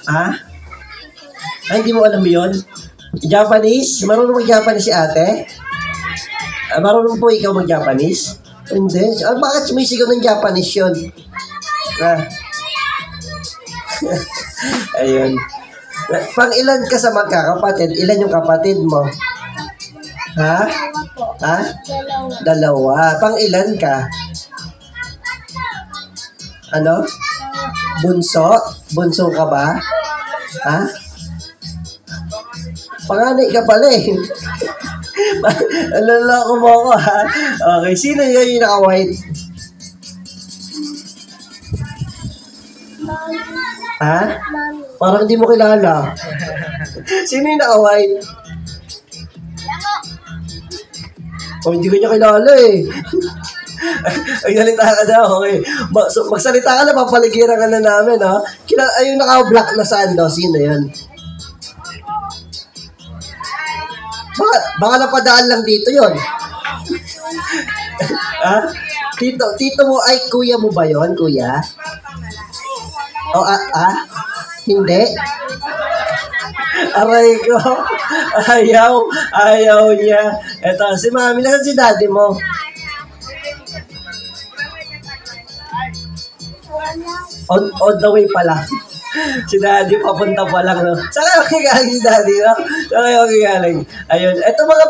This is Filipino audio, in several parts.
Ha? Ay, hindi mo alam yun? Japanese? Marunong mag-Japanese si ate? Marunong po ikaw mag-Japanese? Hindi. Bakit sumisigaw ng Japanese yun? Ayun. Pang ilan ka sa magkakapatid? Ilan yung kapatid mo? Ha? Ha? Dalawa. Pang ilan ka? Ano? Bunso? Bunso ka ba? Ha? Panganay ka pala eh. Alala ko mo ako ha. Okay, sino yun yung naka-white? Ha? Parang hindi mo kilala. Sino yung naka-white? Oh, hindi ko niya kilala eh. Ay, salita ka na, okay. Magsalita ka na, papaligiran ka na namin, ha? Ay, yung naka-black na saan, no? Sino yan? Baka napadaan lang dito yon. Ha? Tito mo, ay, kuya mo ba yon, kuya? O, hindi? Aray ko. Ayaw niya. Eto, si mami, nasan si daddy mo? On the way pala. Si daddy papunta pa lang, no? Saan kayo kigaling si daddy, no? Saan kayo kigaling? Ayun. Ito mga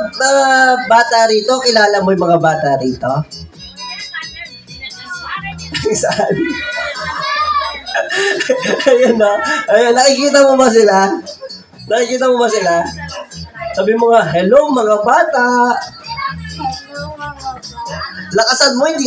bata rito, kilala mo yung mga bata rito? Saan? Ayun, no? Ayun, nakikita mo ba sila? Nakikita mo ba sila? Sabi mo nga, hello mga bata! Lakasan mo, hindi ka